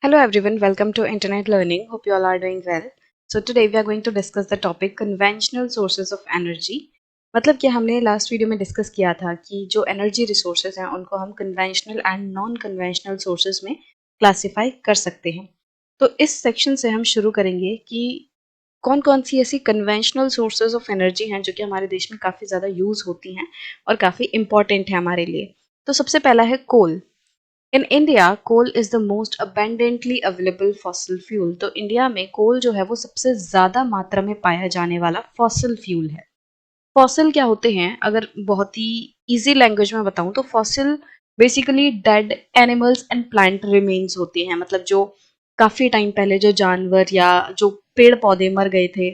Hello everyone, welcome to Internet Learning. Hope you all are doing well. So today we are going to discuss the topic conventional sources of energy. मतलब कि हमने last video में discuss किया था कि जो energy resources हैं उनको हम conventional and non conventional sources में क्लासिफाई कर सकते हैं। तो इस सेक्शन से हम शुरू करेंगे कि कौन कौन सी ऐसी कन्वेंशनल सोर्सेज ऑफ एनर्जी हैं जो कि हमारे देश में काफ़ी ज़्यादा यूज़ होती हैं और काफ़ी इंपॉर्टेंट है हमारे लिए। तो सबसे पहला है coal. In India coal is the most abundantly available fossil fuel. तो इंडिया में कोल जो है वो सबसे ज्यादा मात्रा में पाया जाने वाला फॉसिल फ्यूल है। फॉसिल क्या होते हैं, अगर बहुत ही इजी लैंग्वेज में बताऊं तो fossil basically dead animals and plant remains होते हैं। मतलब जो काफी टाइम पहले जो जानवर या जो पेड़ पौधे मर गए थे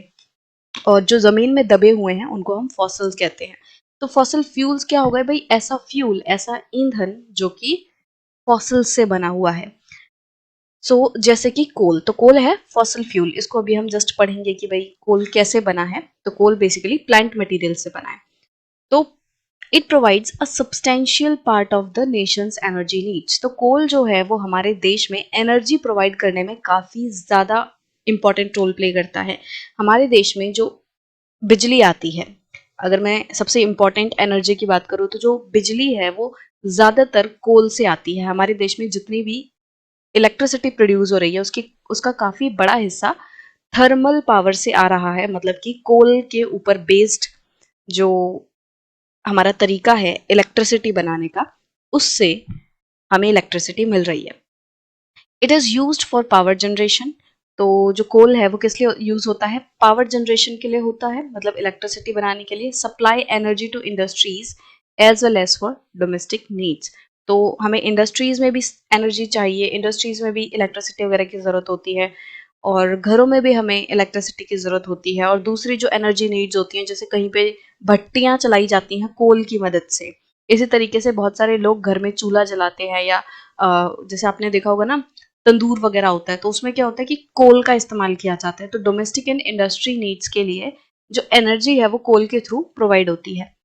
और जो जमीन में दबे हुए हैं उनको हम फॉसिल्स कहते हैं। तो फॉसिल फ्यूल्स क्या हो गए भाई? ऐसा फ्यूल, ऐसा ईंधन जो कि फॉसिल से बना हुआ है। जैसे कि कोल, तो कोल है फॉसिल फ्यूल। इसको अभी हम जस्ट पढ़ेंगे कि भाई कोल कैसे बना है। तो कोल बेसिकली प्लांट मटेरियल से बना है। तो it provides a substantial part of the Nations energy needs. तो कोल जो है वो हमारे देश में एनर्जी प्रोवाइड करने में काफी ज्यादा इंपॉर्टेंट रोल प्ले करता है। हमारे देश में जो बिजली आती है, अगर मैं सबसे इंपॉर्टेंट एनर्जी की बात करूँ तो जो बिजली है वो ज्यादातर कोल से आती है। हमारे देश में जितनी भी इलेक्ट्रिसिटी प्रोड्यूस हो रही है उसका काफी बड़ा हिस्सा थर्मल पावर से आ रहा है। मतलब कि कोल के ऊपर बेस्ड जो हमारा तरीका है इलेक्ट्रिसिटी बनाने का, उससे हमें इलेक्ट्रिसिटी मिल रही है। It is used for power generation. तो जो कोल है वो किस लिए यूज होता है? पावर जनरेशन के लिए होता है, मतलब इलेक्ट्रिसिटी बनाने के लिए। Supply energy to industries as well as for domestic needs. तो हमें इंडस्ट्रीज में भी एनर्जी चाहिए, इंडस्ट्रीज में भी इलेक्ट्रिसिटी वगैरह की जरूरत होती है और घरों में भी हमें इलेक्ट्रिसिटी की जरूरत होती है। और दूसरी जो एनर्जी नीड्स होती हैं, जैसे कहीं पे भट्टियां चलाई जाती हैं कोल की मदद से। इसी तरीके से बहुत सारे लोग घर में चूल्हा जलाते हैं या जैसे आपने देखा होगा ना, तंदूर वगैरह होता है, तो उसमें क्या होता है कि कोल का इस्तेमाल किया जाता है। तो डोमेस्टिक एंड इंडस्ट्री नीड्स के लिए जो एनर्जी है वो कोल के थ्रू प्रोवाइड होती है।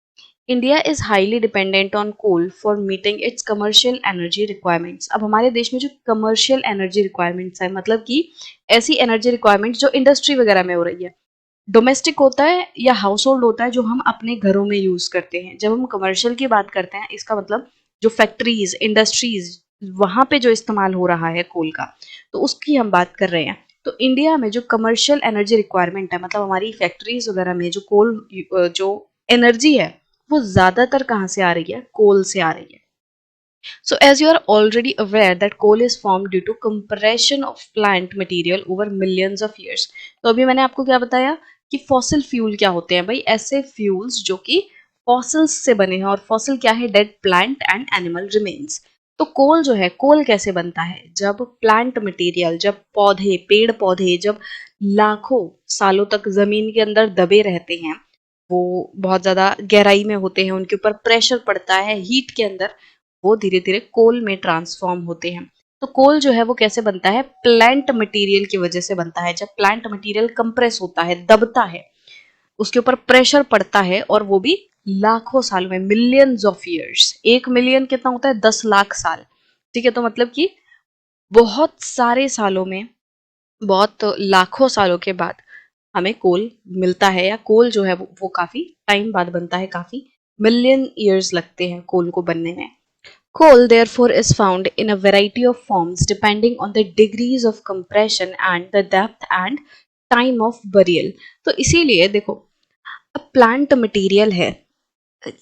India is highly dependent on coal for meeting its commercial energy requirements. अब हमारे देश में जो कमर्शियल एनर्जी रिक्वायरमेंट्स है, मतलब कि ऐसी एनर्जी रिक्वायरमेंट्स जो इंडस्ट्री वगैरह में हो रही है। डोमेस्टिक होता है या हाउस होल्ड होता है जो हम अपने घरों में यूज करते हैं। जब हम कमर्शियल की बात करते हैं, इसका मतलब जो फैक्ट्रीज इंडस्ट्रीज वहां पे जो इस्तेमाल हो रहा है कोल का, तो उसकी हम बात कर रहे हैं। तो इंडिया में जो कमर्शियल एनर्जी रिक्वायरमेंट है, मतलब हमारी फैक्ट्रीज वगैरह में जो कोल जो एनर्जी है वो ज्यादातर कहाँ से आ रही है? कोल से आ रही है। So as you are already aware that coal is formed due to compression of plant material over millions of years. तो अभी मैंने आपको क्या बताया कि फॉसिल फ्यूल क्या होते हैं भाई? ऐसे फ्यूल्स जो कि फॉसिल्स से बने हैं। और फॉसिल क्या है? Dead plant and animal remains. तो कोल जो है, कोल कैसे बनता है? जब प्लांट मटेरियल, जब पौधे, पेड़ पौधे जब लाखों सालों तक जमीन के अंदर दबे रहते हैं, वो बहुत ज्यादा गहराई में होते हैं, उनके ऊपर प्रेशर पड़ता है हीट के अंदर, वो धीरे धीरे कोल में ट्रांसफॉर्म होते हैं। तो कोल जो है वो कैसे बनता है? प्लांट मटेरियल की वजह से बनता है। जब प्लांट मटेरियल कंप्रेस होता है, दबता है, उसके ऊपर प्रेशर पड़ता है, और वो भी लाखों सालों में, मिलियंस ऑफ ईयर्स। 1 मिलियन कितना होता है? 10 लाख साल। ठीक है, तो मतलब कि बहुत सारे सालों में, बहुत लाखों सालों के बाद हमें कोल मिलता है। या कोल जो है वो काफी टाइम बाद बनता है, काफी मिलियन ईयर्स लगते हैं कोल को बनने में। Coal, therefore, is found in a variety of forms depending on the degrees of compression and the depth and time of burial. तो इसीलिए देखो, अब प्लांट मटेरियल है,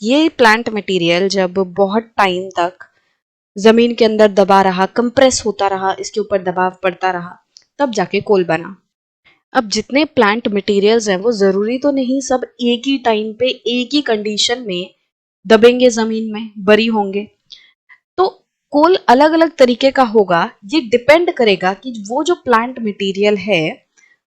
ये प्लांट मटेरियल जब बहुत टाइम तक जमीन के अंदर दबा रहा, कंप्रेस होता रहा, इसके ऊपर दबाव पड़ता रहा, तब जाके कोल बना। अब जितने प्लांट मटेरियल्स हैं वो जरूरी तो नहीं सब एक ही टाइम पे एक ही कंडीशन में दबेंगे, जमीन में बरी होंगे। तो कोल अलग अलग तरीके का होगा। ये डिपेंड करेगा कि वो जो प्लांट मटेरियल है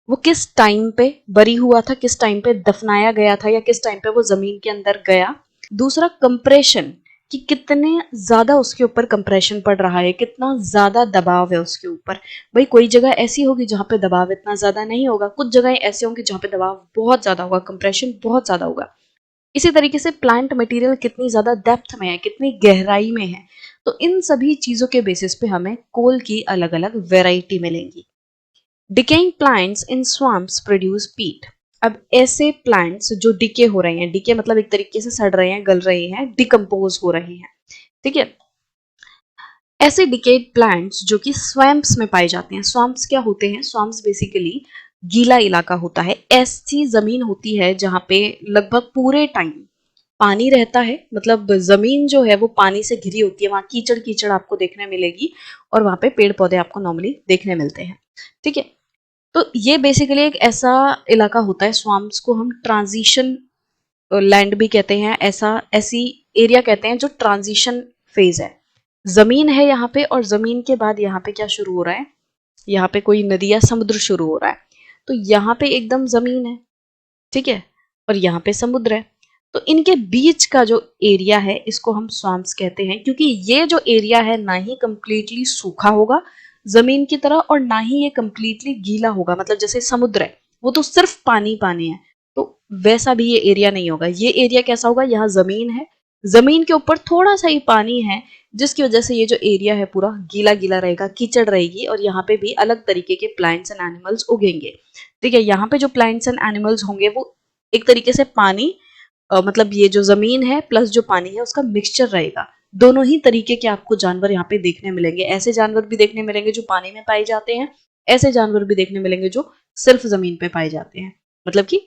वो किस टाइम पे बरी हुआ था, किस टाइम पे दफनाया गया था, या किस टाइम पे वो जमीन के अंदर गया। दूसरा कंप्रेशन, कि कितने ज्यादा उसके ऊपर कंप्रेशन पड़ रहा है, कितना ज्यादा दबाव है उसके ऊपर। भाई कोई जगह ऐसी होगी जहां पे दबाव इतना ज्यादा नहीं होगा, कुछ जगह ऐसी होंगी जहां पे दबाव बहुत ज्यादा होगा, कंप्रेशन बहुत ज्यादा होगा। इसी तरीके से प्लांट मटेरियल कितनी ज्यादा डेप्थ में है, कितनी गहराई में है, तो इन सभी चीजों के बेसिस पे हमें कोल की अलग अलग वेराइटी मिलेंगी। Decaying plants in swamps produce पीट। अब ऐसे प्लांट्स जो डिके हो रहे हैं, डिके मतलब एक तरीके से सड़ रहे हैं, गल रहे हैं, डिकम्पोज हो रहे हैं, ठीक है, ऐसे डिकेड प्लांट्स जो कि स्वैम्प्स में पाए जाते हैं। स्वैम्प्स क्या होते हैं? स्वैम्प्स बेसिकली गीला इलाका होता है, ऐसी जमीन होती है जहां पे लगभग पूरे टाइम पानी रहता है, मतलब जमीन जो है वो पानी से घिरी होती है, वहां कीचड़ कीचड़ आपको देखने मिलेगी और वहां पे पेड़ पौधे आपको नॉर्मली देखने मिलते हैं, ठीक है। तो ये बेसिकली एक ऐसा इलाका होता है, स्वैम्प्स को हम ट्रांजिशन लैंड भी कहते हैं, ऐसी एरिया कहते हैं जो ट्रांजिशन फेज है। जमीन है यहाँ पे और जमीन के बाद यहाँ पे क्या शुरू हो रहा है? यहाँ पे कोई नदी या समुद्र शुरू हो रहा है। तो यहाँ पे एकदम जमीन है, ठीक है, और यहाँ पे समुद्र है। तो इनके बीच का जो एरिया है इसको हम स्वैम्प्स कहते हैं, क्योंकि ये जो एरिया है ना ही कंप्लीटली सूखा होगा जमीन की तरह और ना ही ये कंप्लीटली गीला होगा, मतलब जैसे समुद्र है वो तो सिर्फ पानी पानी है, तो वैसा भी ये एरिया नहीं होगा। ये एरिया कैसा होगा? यहाँ जमीन है, जमीन के ऊपर थोड़ा सा ही पानी है, जिसकी वजह से ये जो एरिया है पूरा गीला गीला रहेगा, कीचड़ रहेगी, और यहाँ पे भी अलग तरीके के प्लांट्स एंड एनिमल्स उगेंगे, ठीक है। यहाँ पे जो प्लांट्स एंड एनिमल्स होंगे वो एक तरीके से पानी मतलब ये जो जमीन है प्लस जो पानी है उसका मिक्सचर रहेगा। दोनों ही तरीके के आपको जानवर यहाँ पे देखने मिलेंगे। ऐसे जानवर भी देखने मिलेंगे जो पानी में पाए जाते हैं, ऐसे जानवर भी देखने मिलेंगे जो सिर्फ जमीन पे पाए जाते हैं, मतलब कि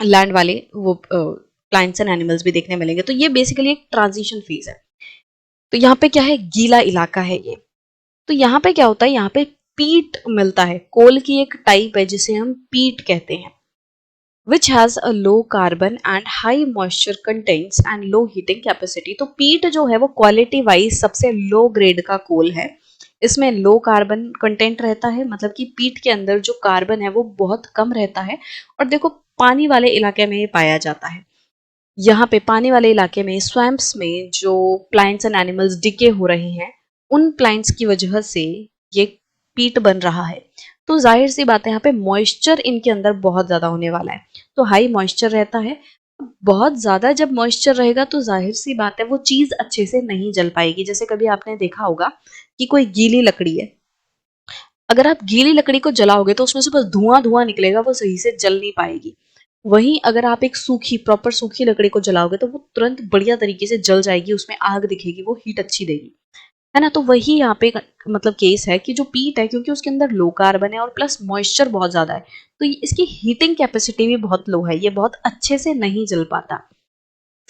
लैंड वाले वो प्लांट्स एंड एनिमल्स भी देखने मिलेंगे। तो ये बेसिकली एक ट्रांजिशन फेज है। तो यहाँ पे क्या है? गीला इलाका है ये। तो यहाँ पे क्या होता है? यहाँ पे पीट मिलता है, कोल की एक टाइप है जिसे हम पीट कहते हैं, which has a low carbon and high moisture contents and low heating capacity। तो पीट जो है वो क्वालिटी वाइज सबसे लो ग्रेड का कोल है। इसमें लो कार्बन कंटेंट रहता है, मतलब कि पीट के अंदर जो कार्बन है वो बहुत कम रहता है। और देखो, पानी वाले इलाके में ये पाया जाता है। यहाँ पे पानी वाले इलाके में स्वैम्प्स में जो प्लांट्स एंड एनिमल्स डिके हो रहे हैं, उन प्लांट्स की वजह से ये पीट बन रहा है। तो जाहिर सी बात है यहाँ पे मॉइस्चर इनके अंदर बहुत ज्यादा होने वाला है, तो हाई मॉइस्चर रहता है। बहुत ज्यादा जब मॉइस्चर रहेगा तो जाहिर सी बात है वो चीज अच्छे से नहीं जल पाएगी। जैसे कभी आपने देखा होगा कि कोई गीली लकड़ी है, अगर आप गीली लकड़ी को जलाओगे तो उसमें से बस धुआं धुआं निकलेगा, वो सही से जल नहीं पाएगी। वहीं अगर आप एक सूखी प्रॉपर सूखी लकड़ी को जलाओगे तो वो तुरंत बढ़िया तरीके से जल जाएगी, उसमें आग दिखेगी, वो हीट अच्छी देगी, है ना। तो वही यहाँ पे मतलब केस है कि जो पीट है, क्योंकि उसके अंदर लो कार्बन है और प्लस मॉइस्चर बहुत ज्यादा है, तो इसकी हीटिंग कैपेसिटी भी बहुत लो है, ये बहुत अच्छे से नहीं जल पाता।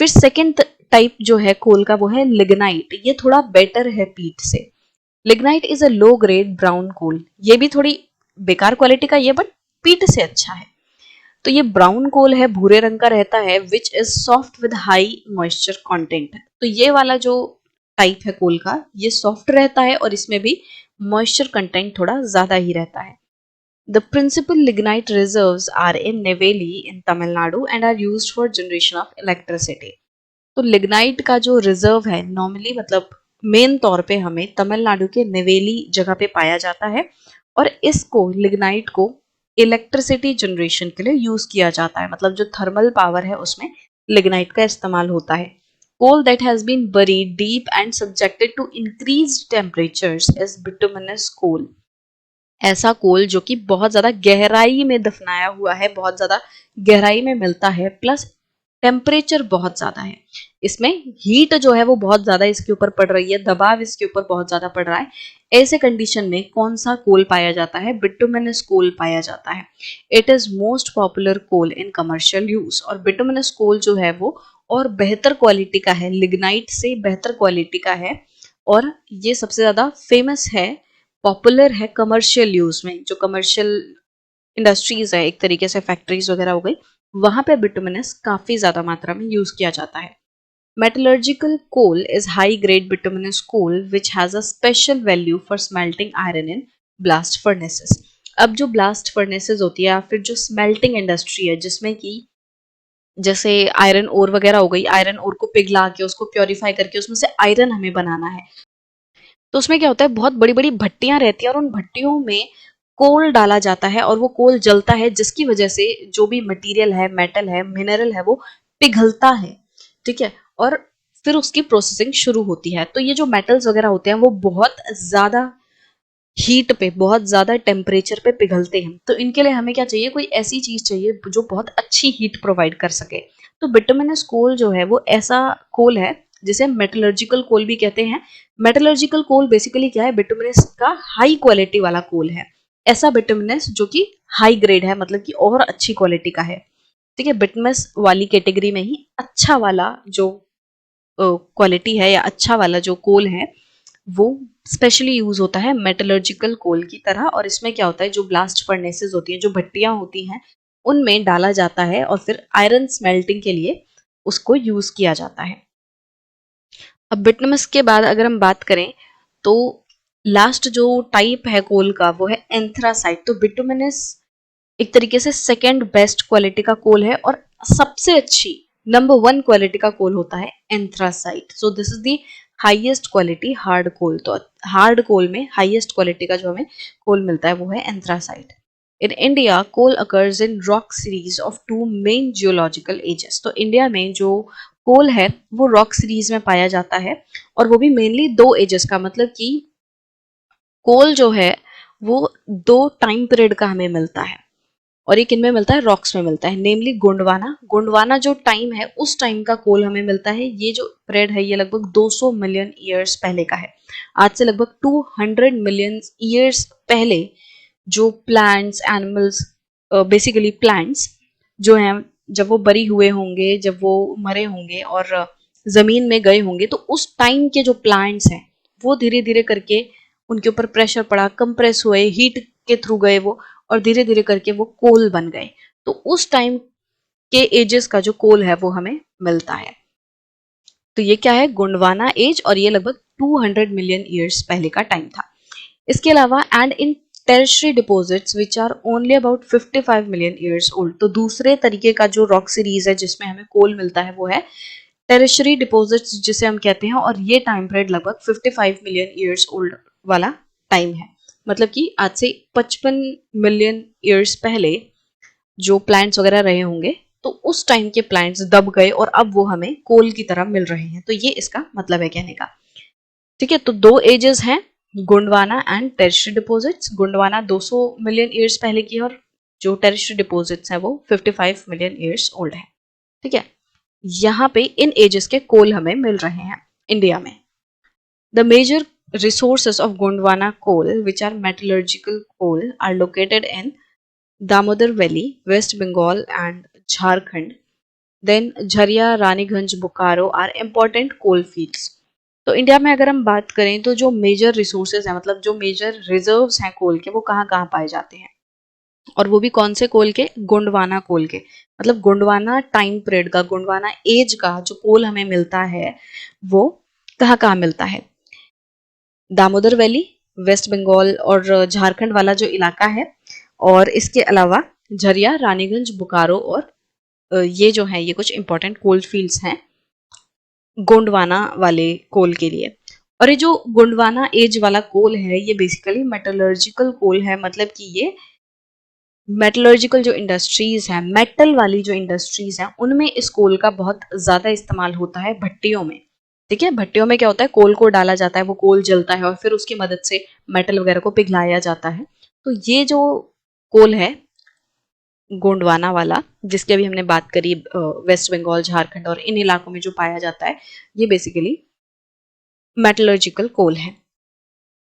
फिर सेकेंड टाइप जो है कोल का वो है लिग्नाइट। ये थोड़ा बेटर है पीट से। Lignite is a low grade brown coal. ये भी थोड़ी बेकार क्वालिटी का ये, बट पीट से अच्छा है। तो ये ब्राउन कोल है, भूरे रंग का रहता है, which is soft with high moisture content. तो ये वाला जो टाइप है कोल का, ये सॉफ्ट रहता है और इसमें भी मॉइस्चर कंटेंट थोड़ा ज्यादा ही रहता है। The principal lignite reserves are in Neyveli in Tamil Nadu and are used for generation of electricity. तो लिग्नाइट का जो रिजर्व है नॉर्मली, मतलब मेन तौर पे हमें तमिलनाडु के नेवेली जगह पे पाया जाता है, और इसको लिग्नाइट को इलेक्ट्रिसिटी जनरेशन के लिए यूज किया जाता है, मतलब जो थर्मल पावर है उसमें लिग्नाइट का इस्तेमाल होता है। Coal that has been buried deep and subjected to increased temperatures is bituminous coal। ऐसा कोल जो कि बहुत ज्यादा गहराई में दफनाया हुआ है, बहुत ज्यादा गहराई में मिलता है, प्लस टेम्परेचर बहुत ज्यादा है, इसमें हीट जो है वो बहुत ज्यादा इसके ऊपर पड़ रही है, दबाव इसके ऊपर बहुत ज्यादा पड़ रहा है। ऐसे कंडीशन में कौन सा कोल पाया जाता है? बिटुमिनस कोल पाया जाता है। It is most popular coal in commercial use. और बिटुमिनस कोल जो है वो और बेहतर क्वालिटी का है, लिग्नाइट से बेहतर क्वालिटी का है, और ये सबसे ज्यादा फेमस है, पॉपुलर है कमर्शियल यूज में। जो कमर्शियल इंडस्ट्रीज है, एक तरीके से फैक्ट्रीज वगैरह हो गई, वहां पे बिटुमिनस काफी ज्यादा मात्रा में यूज किया जाता है। Metallurgical coal is high grade bituminous coal which has a special value for smelting iron in blast furnaces. अब जो ब्लास्ट फर्नेसेस होती है या फिर जो स्मेल्टिंग इंडस्ट्री है, जिसमें कि जैसे आयरन ओर वगैरह हो गई, आयरन ओर को पिघला के उसको प्योरीफाई करके उसमें से आयरन हमें बनाना है, तो उसमें क्या होता है, बहुत बड़ी बड़ी भट्टियां रहती हैं और उन भट्टियों में कोल डाला जाता है और वो कोल जलता है, जिसकी वजह से जो भी मटेरियल है, मेटल है, मिनरल है, वो पिघलता है, ठीक है। और फिर उसकी प्रोसेसिंग शुरू होती है। तो ये जो मेटल्स वगैरह होते हैं वो बहुत ज़्यादा हीट पे, बहुत ज़्यादा टेम्परेचर पे पिघलते हैं। तो इनके लिए हमें क्या चाहिए, कोई ऐसी चीज़ चाहिए जो बहुत अच्छी हीट प्रोवाइड कर सके। तो बिटुमिनस कोल जो है वो ऐसा कोल है जिसे मेटलर्जिकल कोल भी कहते हैं। मेटलर्जिकल कोल बेसिकली क्या है, बिटुमिनस का हाई क्वालिटी वाला कोल है। ऐसा बिटुमिनस जो कि हाई ग्रेड है, मतलब कि और अच्छी क्वालिटी का है। ठीक है, बिटुमिनस वाली कैटेगरी में ही अच्छा वाला जो क्वालिटी है या अच्छा वाला जो कोल है वो स्पेशली यूज होता है मेटलर्जिकल कोल की तरह। और इसमें क्या होता है, जो ब्लास्ट फर्नेसेस होती हैं, जो भट्टियां होती हैं, उनमें डाला जाता है और फिर आयरन स्मेल्टिंग के लिए उसको यूज किया जाता है। अब बिटुमिनस के बाद अगर हम बात करें तो लास्ट जो टाइप है कोल का वो है एंथ्रासाइट। तो बिटुमिनस एक तरीके से सेकेंड बेस्ट क्वालिटी का कोल है और सबसे अच्छी नंबर वन क्वालिटी का कोल होता है anthracite. So this is the highest quality hard coal. तो हार्ड कोल में हाईएस्ट क्वालिटी का जो हमें कोल मिलता है वो है anthracite. In India coal occurs in rock series of two main geological ages. तो इंडिया में जो कोल है वो रॉक सीरीज में पाया जाता है और वो भी मेनली दो एजेस का, मतलब कि कोल जो है वो दो टाइम पीरियड का हमें मिलता है। और ये किन में मिलता है, रॉक्स में मिलता है, नेमली गोंडवाना। गोंडवाना जो टाइम है उस टाइम का कोल हमें मिलता है। ये जो पीरियड है ये लगभग 200 मिलियन ईयर्स पहले का है। आज से लगभग 200 मिलियन ईयर्स पहले जो प्लांट्स एनिमल्स, बेसिकली प्लांट्स जो हैं, जब वो बरी हुए होंगे, जब वो मरे होंगे और जमीन में गए होंगे, तो उस टाइम के जो प्लांट्स हैं वो धीरे धीरे करके उनके ऊपर प्रेशर पड़ा, कंप्रेस हुए, हीट के थ्रू गए वो, और धीरे धीरे करके वो कोल बन गए। तो उस टाइम के एजेस का जो कोल है वो हमें मिलता है। तो ये क्या है, गोंडवाना एज, और ये लगभग 200 मिलियन ईयर्स पहले का टाइम था। इसके अलावा and in tertiary deposits which are only about 55 million years old. तो दूसरे तरीके का जो रॉक सीरीज है जिसमें हमें कोल मिलता है वो है टेरिशरी डिपॉजिट्स जिसे हम कहते हैं, और ये टाइम पीरियड लगभग 55 मिलियन ईयर्स ओल्ड वाला टाइम है। मतलब कि आज से 55 मिलियन ईयर्स पहले जो प्लांट्स वगैरह रहे होंगे, तो उस टाइम के प्लांट्स दब गए और अब वो हमें कोल की तरह मिल रहे हैं। तो ये इसका मतलब है कहने का। ठीक है, तो दो एजेस हैं, Gondwana and tertiary deposits. Gondwana 200 million years पहले की और जो टेरिशरी डिपॉजिट्स हैं वो 55 मिलियन ईयर्स ओल्ड है। ठीक है, यहाँ पे इन एजेस के कोल हमें मिल रहे हैं इंडिया में। The major resources of Gondwana coal, which are metallurgical coal, are located in Damodar Valley, West Bengal and Jharkhand. Then Jharia, Raniganj, Bokaro are important coal fields. तो इंडिया में अगर हम बात करें तो जो मेजर रिसोर्सेज हैं, मतलब जो मेजर रिजर्व्स हैं कोल के, वो कहाँ कहाँ पाए जाते हैं, और वो भी कौन से कोल के, गोंडवाना कोल के। मतलब गोंडवाना टाइम पीरियड का, गोंडवाना एज का जो कोल हमें मिलता है वो कहाँ कहाँ मिलता है, दामोदर वैली, वेस्ट बंगाल और झारखंड वाला जो इलाका है, और इसके अलावा झरिया, रानीगंज, बोकारो, और ये जो है ये कुछ इंपॉर्टेंट कोल फील्ड्स हैं गोंडवाना वाले कोल के लिए। और ये जो गोंडवाना एज वाला कोल है ये बेसिकली मेटलर्जिकल कोल है। मतलब कि ये मेटलर्जिकल जो इंडस्ट्रीज हैं, मेटल वाली जो इंडस्ट्रीज हैं, उनमें इस कोल का बहुत ज्यादा इस्तेमाल होता है, भट्टियों में। ठीक है, भट्टियों में क्या होता है, कोल को डाला जाता है, वो कोल जलता है और फिर उसकी मदद से मेटल वगैरह को पिघलाया जाता है। तो ये जो कोल है गोंडवाना वाला, जिसकी अभी हमने बात करी, वेस्ट बंगाल, झारखंड और इन इलाकों में जो पाया जाता है, ये बेसिकली मेटलर्जिकल कोल है।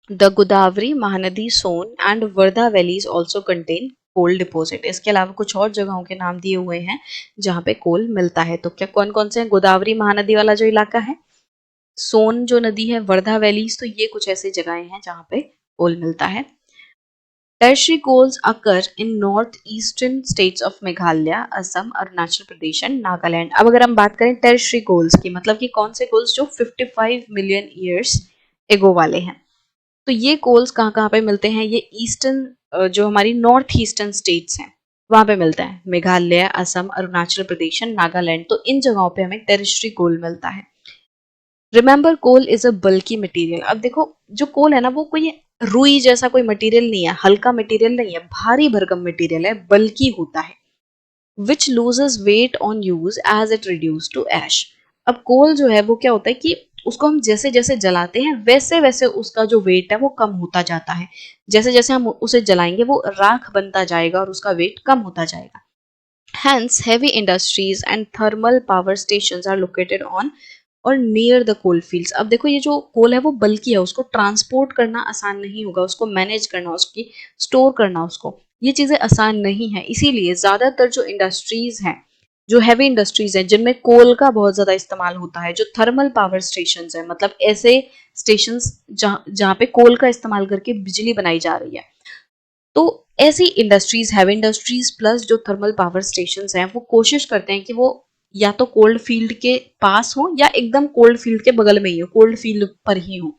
The Godavari, Mahanadi, Son and Wardha valleys also contain coal deposit. इसके अलावा कुछ और जगहों के नाम दिए हुए हैं जहाँ पे कोल मिलता है। तो क्या कौन कौन से हैं, गोदावरी महानदी वाला जो इलाका है, सोन जो नदी है, वर्धा वैलीज, तो ये कुछ ऐसी जगहें हैं जहाँ पे कोल मिलता है। Tertiary coals occur in north-eastern states of Meghalaya, Assam, Arunachal Pradesh and Nagaland. अब अगर हम बात करें टेरिशरी कोल्स की, मतलब कि कौन से कोल्स जो 55 मिलियन ईयर्स एगो वाले हैं, तो ये कोल्स कहाँ कहाँ पे मिलते हैं, ये ईस्टर्न जो हमारी नॉर्थ ईस्टर्न स्टेट्स हैं वहां पे मिलता है, मेघालय, असम, अरुणाचल प्रदेश एंड नागालैंड। तो इन जगहों पे हमें टेरिशरी कोल मिलता है। Remember coal is a bulky material. अब देखो जो कोल है ना वो कोई रुई जैसा कोई मटेरियल नहीं है, हल्का मटेरियल नहीं है, भारी भरकम मटेरियल है, बल्की होता है। Which loses weight on use as it reduce to ash. अब कोल जो है वो क्या होता है कि उसको हम जैसे जैसे जलाते हैं वैसे वैसे उसका जो वेट है वो कम होता जाता है। जैसे जैसे हम उसे जलाएंगे वो राख बनता जाएगा और उसका वेट कम होता जाएगा। Hence, heavy industries and thermal power stations are located on और नियर द कोल फील्ड्स। अब देखो ये जो कोल है वो बल्कि है, उसको ट्रांसपोर्ट करना आसान नहीं होगा, उसको मैनेज करना, उसकी स्टोर करना, उसको ये चीजें आसान नहीं है। इसीलिए ज्यादातर जो इंडस्ट्रीज हैं, जो हैवी इंडस्ट्रीज हैं जिनमें कोल का बहुत ज्यादा इस्तेमाल होता है, जो थर्मल पावर स्टेशन है, मतलब ऐसे स्टेशन जहाँ पे कोल का इस्तेमाल करके बिजली बनाई जा रही है, तो ऐसी इंडस्ट्रीज, हैवी इंडस्ट्रीज प्लस जो थर्मल पावर स्टेशन हैं वो कोशिश करते हैं कि वो या तो कोल्ड फील्ड के पास हो या एकदम कोल्ड फील्ड के बगल में ही हो, कोल्ड फील्ड पर ही हो।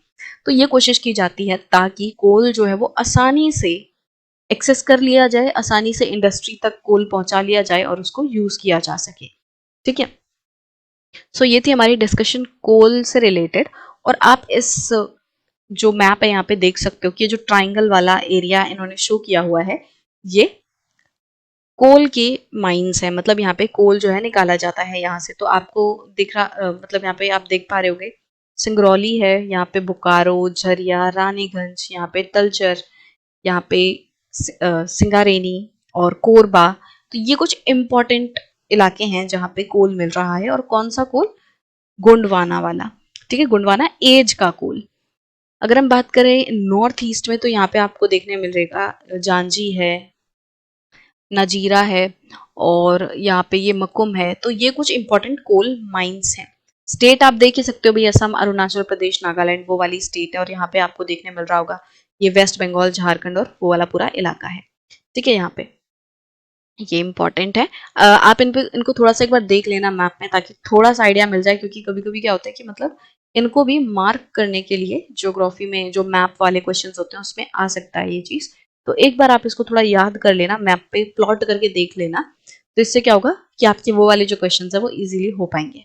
तो ये कोशिश की जाती है ताकि कोल जो है वो आसानी से एक्सेस कर लिया जाए, आसानी से इंडस्ट्री तक कोल पहुंचा लिया जाए और उसको यूज किया जा सके। ठीक है, सो ये थी हमारी डिस्कशन कोल से रिलेटेड। और आप इस जो मैप है यहाँ पे देख सकते हो कि ये जो ट्राइंगल वाला एरिया इन्होंने शो किया हुआ है, ये कोल के माइंस है, मतलब यहाँ पे कोल जो है निकाला जाता है यहाँ से। तो आपको दिख रहा मतलब यहाँ पे आप देख पा रहे होगे सिंगरौली है, यहाँ पे बोकारो, झरिया, रानीगंज, यहाँ पे तलचर, यहाँ पे सिंगारेनी और कोरबा। तो ये कुछ इंपॉर्टेंट इलाके हैं जहाँ पे कोल मिल रहा है। और कौन सा कोल? गोंडवाना वाला। ठीक है, गोंडवाना एज का कोल। अगर हम बात करें नॉर्थ ईस्ट में तो यहाँ पे आपको देखने मिलेगा जांजी है, नजीरा है और यहाँ पे ये मकुम है। तो ये कुछ इंपॉर्टेंट कोल माइंस हैं। स्टेट आप देख ही सकते हो भाई, असम, अरुणाचल प्रदेश, नागालैंड, वो वाली स्टेट है। और यहाँ पे आपको देखने मिल रहा होगा ये वेस्ट बंगाल, झारखंड और वो वाला पूरा इलाका है। ठीक है, यहाँ पे ये इंपॉर्टेंट है। आप इनको थोड़ा सा एक बार देख लेना मैप में, ताकि थोड़ा सा आइडिया मिल जाए, क्योंकि कभी कभी क्या होता है कि मतलब इनको भी मार्क करने के लिए ज्योग्राफी में जो मैप वाले क्वेश्चंस होते हैं उसमें आ सकता है ये चीज। तो एक बार आप इसको थोड़ा याद कर लेना, मैप पे प्लॉट करके देख लेना। तो इससे क्या होगा कि आपके वो वाले जो क्वेश्चन है वो इजीली हो पाएंगे।